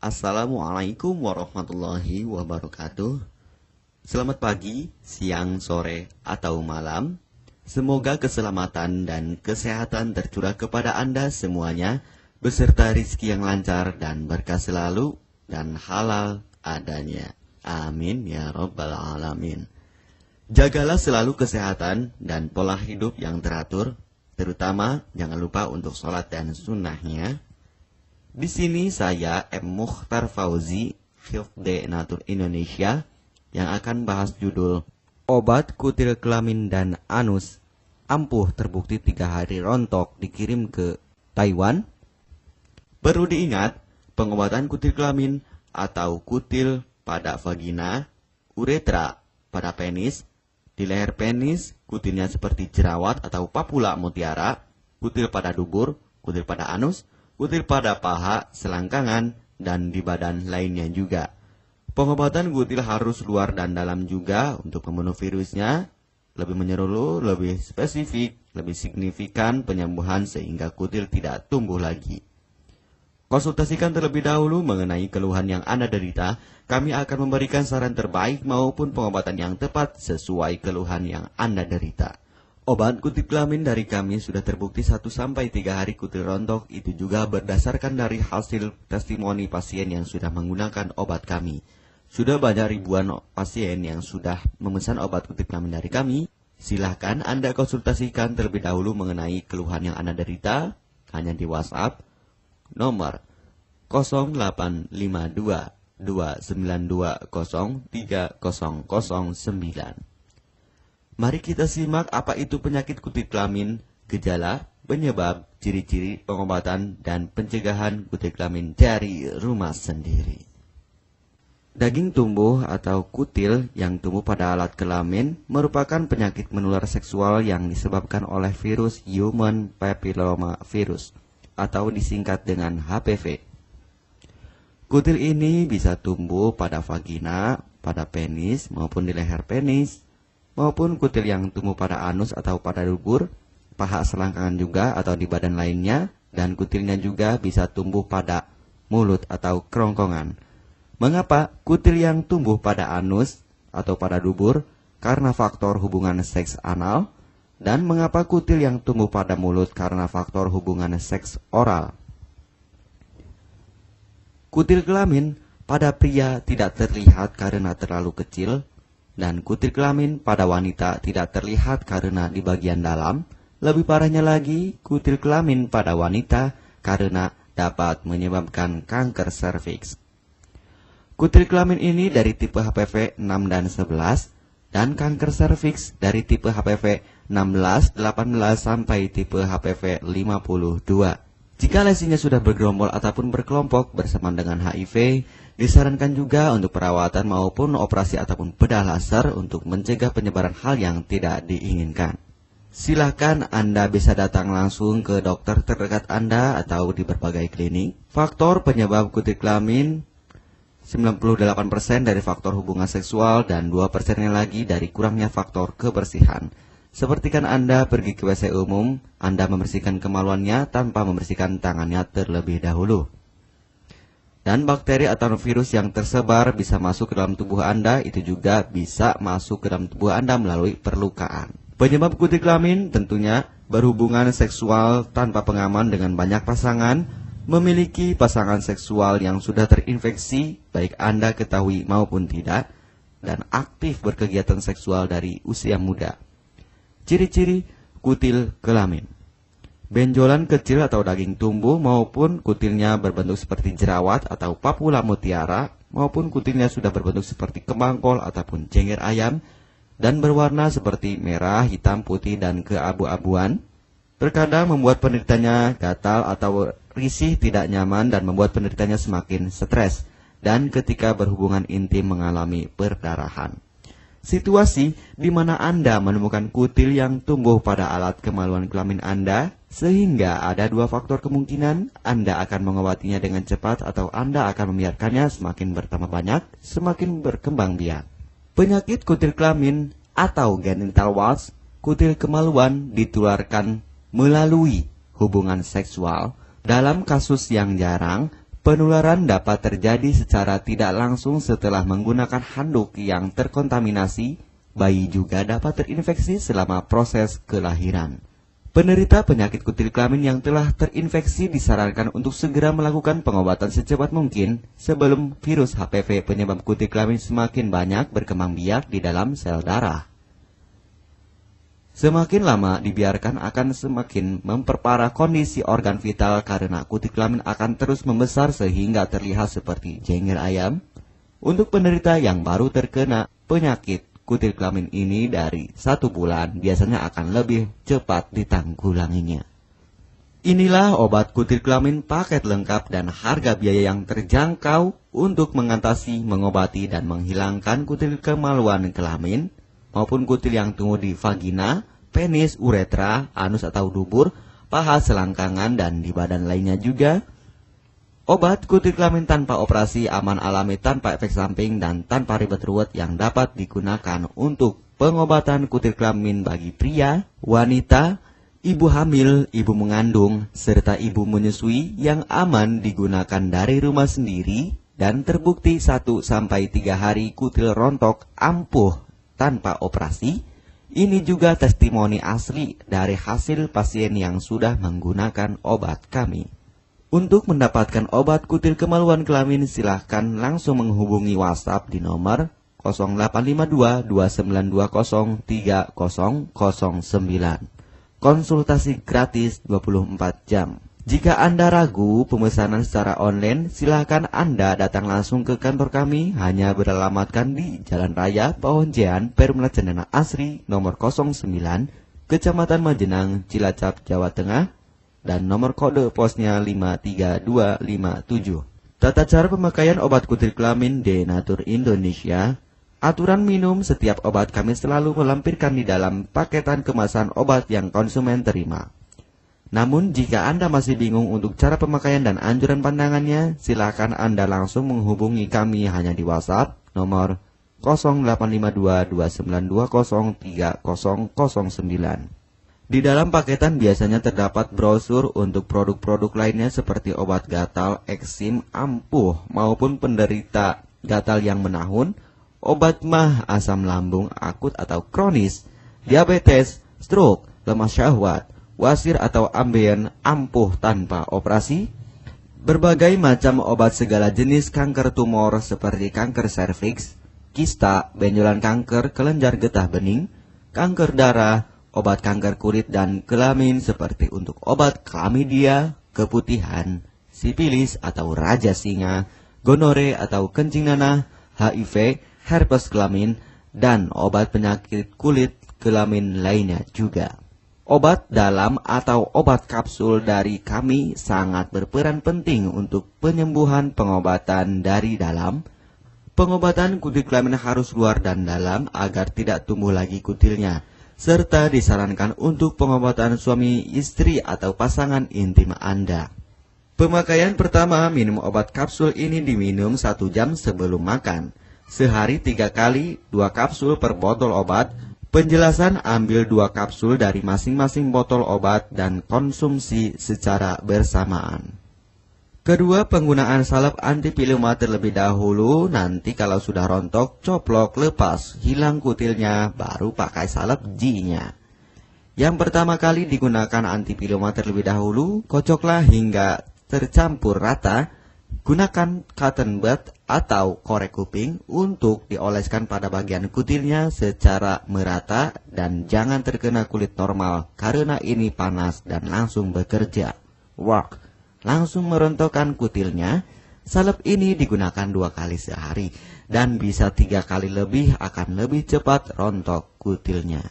Assalamualaikum warahmatullahi wabarakatuh. Selamat pagi, siang, sore, atau malam. Semoga keselamatan dan kesehatan tercurah kepada Anda semuanya, beserta rizki yang lancar dan berkah selalu, dan halal adanya. Amin ya rabbal alamin. Jagalah selalu kesehatan dan pola hidup yang teratur, terutama jangan lupa untuk sholat dan sunnahnya. Di sini saya M. Mukhtar Fauzi, Hifdz Natur Indonesia, yang akan bahas judul Obat Kutil Kelamin dan Anus ampuh terbukti 3 hari rontok dikirim ke Taiwan. Perlu diingat, pengobatan kutil kelamin atau kutil pada vagina, uretra pada penis, di leher penis, kutilnya seperti jerawat atau papula mutiara, kutil pada dubur, kutil pada anus, kutil pada paha, selangkangan, dan di badan lainnya juga. Pengobatan kutil harus luar dan dalam juga untuk membunuh virusnya, lebih menyeluruh, lebih spesifik, lebih signifikan penyembuhan sehingga kutil tidak tumbuh lagi. Konsultasikan terlebih dahulu mengenai keluhan yang Anda derita, kami akan memberikan saran terbaik maupun pengobatan yang tepat sesuai keluhan yang Anda derita. Obat kutil kelamin dari kami sudah terbukti 1-3 hari kutil rontok, itu juga berdasarkan dari hasil testimoni pasien yang sudah menggunakan obat kami. Sudah banyak ribuan pasien yang sudah memesan obat kutil kelamin dari kami. Silahkan Anda konsultasikan terlebih dahulu mengenai keluhan yang Anda derita, hanya di WhatsApp nomor 0852 292 0309. Mari kita simak apa itu penyakit kutil kelamin, gejala, penyebab, ciri-ciri, pengobatan, dan pencegahan kutil kelamin dari rumah sendiri. Daging tumbuh atau kutil yang tumbuh pada alat kelamin merupakan penyakit menular seksual yang disebabkan oleh virus Human Papilloma Virus atau disingkat dengan HPV. Kutil ini bisa tumbuh pada vagina, pada penis maupun di leher penis, maupun kutil yang tumbuh pada anus atau pada dubur, paha selangkangan juga atau di badan lainnya, dan kutilnya juga bisa tumbuh pada mulut atau kerongkongan. Mengapa kutil yang tumbuh pada anus atau pada dubur? Karena faktor hubungan seks anal. Dan mengapa kutil yang tumbuh pada mulut? Karena faktor hubungan seks oral. Kutil kelamin pada pria tidak terlihat karena terlalu kecil, dan kutil kelamin pada wanita tidak terlihat karena di bagian dalam. Lebih parahnya lagi, kutil kelamin pada wanita karena dapat menyebabkan kanker serviks. Kutil kelamin ini dari tipe HPV 6 dan 11, dan kanker serviks dari tipe HPV 16, 18 sampai tipe HPV 52. Jika lesinya sudah bergerombol ataupun berkelompok bersama dengan HIV, disarankan juga untuk perawatan maupun operasi ataupun bedah laser untuk mencegah penyebaran hal yang tidak diinginkan. Silakan Anda bisa datang langsung ke dokter terdekat Anda atau di berbagai klinik. Faktor penyebab kutil kelamin 98% dari faktor hubungan seksual dan 2%-nya lagi dari kurangnya faktor kebersihan. Seperti kan Anda pergi ke WC umum, Anda membersihkan kemaluannya tanpa membersihkan tangannya terlebih dahulu. Dan bakteri atau virus yang tersebar bisa masuk ke dalam tubuh Anda, itu juga bisa masuk ke dalam tubuh Anda melalui perlukaan. Penyebab kutil kelamin tentunya berhubungan seksual tanpa pengaman dengan banyak pasangan, memiliki pasangan seksual yang sudah terinfeksi, baik Anda ketahui maupun tidak, dan aktif berkegiatan seksual dari usia muda. Ciri-ciri kutil kelamin: benjolan kecil atau daging tumbuh maupun kutilnya berbentuk seperti jerawat atau papula mutiara, maupun kutilnya sudah berbentuk seperti kembang kol ataupun cengger ayam dan berwarna seperti merah, hitam, putih, dan keabu-abuan. Terkadang membuat penderitanya gatal atau risih, tidak nyaman, dan membuat penderitanya semakin stres, dan ketika berhubungan intim mengalami perdarahan. Situasi di mana Anda menemukan kutil yang tumbuh pada alat kemaluan kelamin Anda, sehingga ada 2 faktor kemungkinan: Anda akan mengobatinya dengan cepat atau Anda akan membiarkannya semakin bertambah banyak, semakin berkembang biak. Penyakit kutil kelamin atau genital warts, kutil kemaluan, ditularkan melalui hubungan seksual. Dalam kasus yang jarang, Penularan dapat terjadi secara tidak langsung setelah menggunakan handuk yang terkontaminasi. Bayi juga dapat terinfeksi selama proses kelahiran. Penderita penyakit kutil kelamin yang telah terinfeksi disarankan untuk segera melakukan pengobatan secepat mungkin sebelum virus HPV penyebab kutil kelamin semakin banyak berkembang biak di dalam sel darah. Semakin lama dibiarkan akan semakin memperparah kondisi organ vital karena kutil kelamin akan terus membesar sehingga terlihat seperti jengger ayam. Untuk penderita yang baru terkena penyakit kutil kelamin ini dari 1 bulan biasanya akan lebih cepat ditanggulanginya. Inilah obat kutil kelamin paket lengkap dan harga biaya yang terjangkau untuk mengatasi, mengobati, dan menghilangkan kutil kemaluan kelamin maupun kutil yang tumbuh di vagina, penis, uretra, anus atau dubur, paha, selangkangan, dan di badan lainnya juga. Obat kutil kelamin tanpa operasi, aman alami, tanpa efek samping, dan tanpa ribet ruwet yang dapat digunakan untuk pengobatan kutil kelamin bagi pria, wanita, ibu hamil, ibu mengandung, serta ibu menyusui yang aman digunakan dari rumah sendiri dan terbukti 1-3 hari kutil rontok ampuh tanpa operasi. Ini juga testimoni asli dari hasil pasien yang sudah menggunakan obat kami. Untuk mendapatkan obat kutil kemaluan kelamin, silahkan langsung menghubungi WhatsApp di nomor 0852 2920 3009. Konsultasi gratis 24 jam. Jika Anda ragu pemesanan secara online, silakan Anda datang langsung ke kantor kami, hanya beralamatkan di Jalan Raya Pahonjean, Perumna Cendana Asri, nomor 09, Kecamatan Majenang, Cilacap, Jawa Tengah, dan nomor kode posnya 53257. Tata cara pemakaian obat kutil kelamin Denatur Indonesia. Aturan minum setiap obat kami selalu melampirkan di dalam paketan kemasan obat yang konsumen terima. Namun, jika Anda masih bingung untuk cara pemakaian dan anjuran pandangannya, silakan Anda langsung menghubungi kami hanya di WhatsApp nomor 0852 2920 3009. Di dalam paketan biasanya terdapat brosur untuk produk-produk lainnya seperti obat gatal, eksim, ampuh, maupun penderita gatal yang menahun, obat mah, asam lambung akut atau kronis, diabetes, stroke, lemah syahwat, wasir atau ambeien ampuh tanpa operasi, berbagai macam obat segala jenis kanker tumor seperti kanker serviks, kista, benjolan kanker, kelenjar getah bening, kanker darah, obat kanker kulit dan kelamin seperti untuk obat klamidia, keputihan, sipilis atau raja singa, gonore atau kencing nanah, HIV, herpes kelamin, dan obat penyakit kulit kelamin lainnya juga. Obat dalam atau obat kapsul dari kami sangat berperan penting untuk penyembuhan pengobatan dari dalam. Pengobatan kutil kelamin harus luar dan dalam agar tidak tumbuh lagi kutilnya, serta disarankan untuk pengobatan suami istri atau pasangan intim Anda. Pemakaian pertama, minum obat kapsul ini diminum 1 jam sebelum makan. Sehari 3 kali, 2 kapsul per botol obat. Penjelasan, ambil 2 kapsul dari masing-masing botol obat dan konsumsi secara bersamaan. Kedua, penggunaan salep antipiluma terlebih dahulu, nanti kalau sudah rontok, coplok, lepas, hilang kutilnya, baru pakai salep G-nya. Yang pertama kali digunakan antipiluma terlebih dahulu, kocoklah hingga tercampur rata. Gunakan cotton bud atau korek kuping untuk dioleskan pada bagian kutilnya secara merata dan jangan terkena kulit normal karena ini panas dan langsung bekerja. Work, langsung merontokkan kutilnya. Salep ini digunakan 2 kali sehari dan bisa 3 kali lebih akan lebih cepat rontok kutilnya.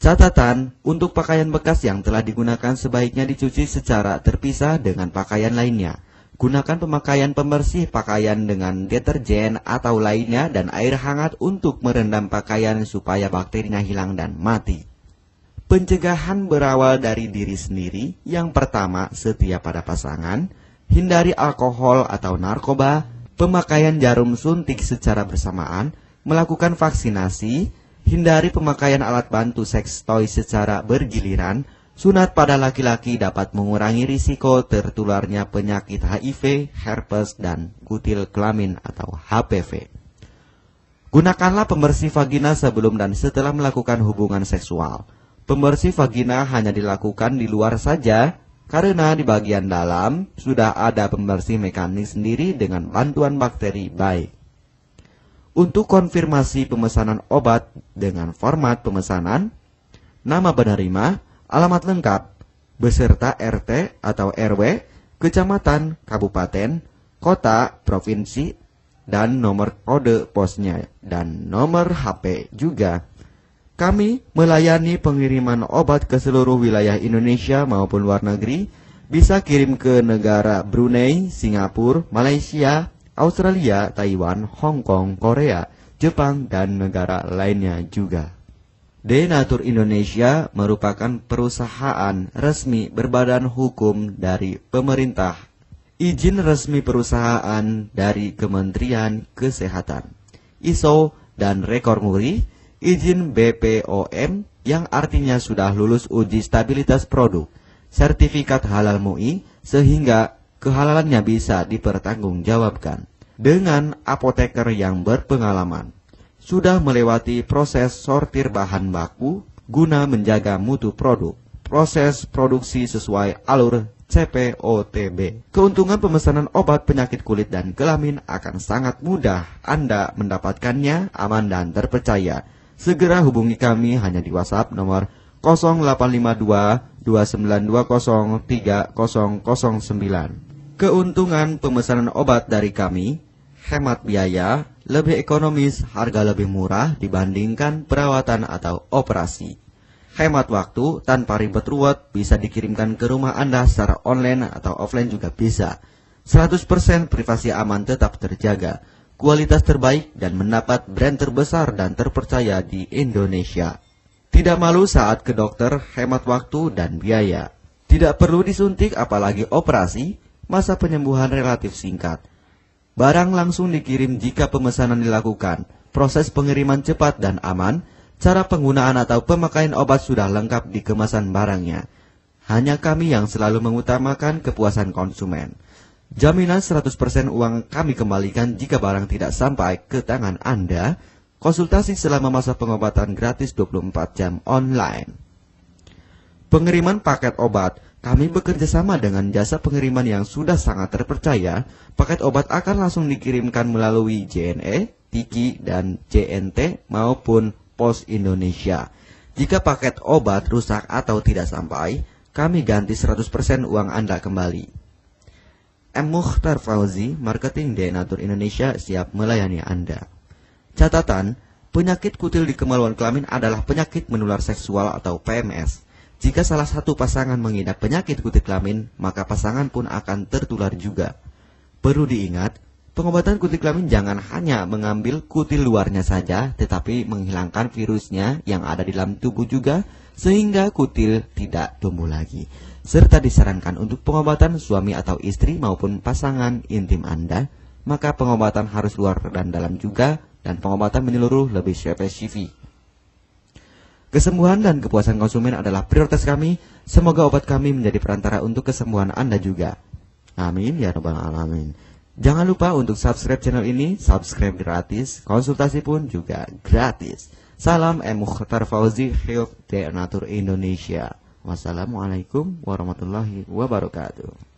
Catatan, untuk pakaian bekas yang telah digunakan sebaiknya dicuci secara terpisah dengan pakaian lainnya. Gunakan pemakaian pembersih pakaian dengan deterjen atau lainnya dan air hangat untuk merendam pakaian supaya bakterinya hilang dan mati. Pencegahan berawal dari diri sendiri. Yang pertama, setia pada pasangan, hindari alkohol atau narkoba, pemakaian jarum suntik secara bersamaan, melakukan vaksinasi, hindari pemakaian alat bantu seks toy secara bergiliran, Sunat pada laki-laki dapat mengurangi risiko tertularnya penyakit HIV, herpes, dan kutil kelamin atau HPV. Gunakanlah pembersih vagina sebelum dan setelah melakukan hubungan seksual. Pembersih vagina hanya dilakukan di luar saja, karena di bagian dalam sudah ada pembersih mekanik sendiri dengan bantuan bakteri baik. Untuk konfirmasi pemesanan obat dengan format pemesanan, nama penerima, alamat lengkap, beserta RT atau RW, kecamatan, kabupaten, kota, provinsi, dan nomor kode posnya, dan nomor HP juga. Kami melayani pengiriman obat ke seluruh wilayah Indonesia maupun luar negeri, bisa kirim ke negara Brunei, Singapura, Malaysia, Australia, Taiwan, Hong Kong, Korea, Jepang, dan negara lainnya juga. Denatur Indonesia merupakan perusahaan resmi berbadan hukum dari pemerintah. Izin resmi perusahaan dari Kementerian Kesehatan, ISO dan rekor muri, izin BPOM yang artinya sudah lulus uji stabilitas produk, sertifikat halal MUI sehingga kehalalannya bisa dipertanggungjawabkan, dengan apoteker yang berpengalaman. Sudah melewati proses sortir bahan baku guna menjaga mutu produk, proses produksi sesuai alur CPOTB. Keuntungan pemesanan obat penyakit kulit dan kelamin akan sangat mudah. Anda mendapatkannya aman dan terpercaya. Segera hubungi kami hanya di WhatsApp nomor 0852 2920 3009. Keuntungan pemesanan obat dari kami: hemat biaya, lebih ekonomis, harga lebih murah dibandingkan perawatan atau operasi. Hemat waktu, tanpa ribet ruwet, bisa dikirimkan ke rumah Anda secara online atau offline juga bisa. 100% privasi aman tetap terjaga, kualitas terbaik dan mendapat brand terbesar dan terpercaya di Indonesia. Tidak malu saat ke dokter, hemat waktu dan biaya. Tidak perlu disuntik apalagi operasi, masa penyembuhan relatif singkat. Barang langsung dikirim jika pemesanan dilakukan, proses pengiriman cepat dan aman, cara penggunaan atau pemakaian obat sudah lengkap di kemasan barangnya. Hanya kami yang selalu mengutamakan kepuasan konsumen. Jaminan 100% uang kami kembalikan jika barang tidak sampai ke tangan Anda. Konsultasi selama masa pengobatan gratis 24 jam online. Pengiriman paket obat. Kami bekerja sama dengan jasa pengiriman yang sudah sangat terpercaya. Paket obat akan langsung dikirimkan melalui JNE, Tiki, dan JNT maupun Pos Indonesia. Jika paket obat rusak atau tidak sampai, kami ganti 100% uang Anda kembali. M. Mukhtar Fauzi, Marketing Denatur Indonesia, siap melayani Anda. Catatan, penyakit kutil di kemaluan kelamin adalah penyakit menular seksual atau PMS. Jika salah satu pasangan mengidap penyakit kutil kelamin, maka pasangan pun akan tertular juga. Perlu diingat, pengobatan kutil kelamin jangan hanya mengambil kutil luarnya saja, tetapi menghilangkan virusnya yang ada di dalam tubuh juga, sehingga kutil tidak tumbuh lagi. Serta disarankan untuk pengobatan suami atau istri maupun pasangan intim Anda, maka pengobatan harus luar dan dalam juga, dan pengobatan menyeluruh lebih spesifik. Kesembuhan dan kepuasan konsumen adalah prioritas kami. Semoga obat kami menjadi perantara untuk kesembuhan Anda juga. Amin ya rabbal alamin. Jangan lupa untuk subscribe channel ini, subscribe gratis, konsultasi pun juga gratis. Salam M. Mukhtar Fauzi, Health Denatur Indonesia. Wassalamualaikum warahmatullahi wabarakatuh.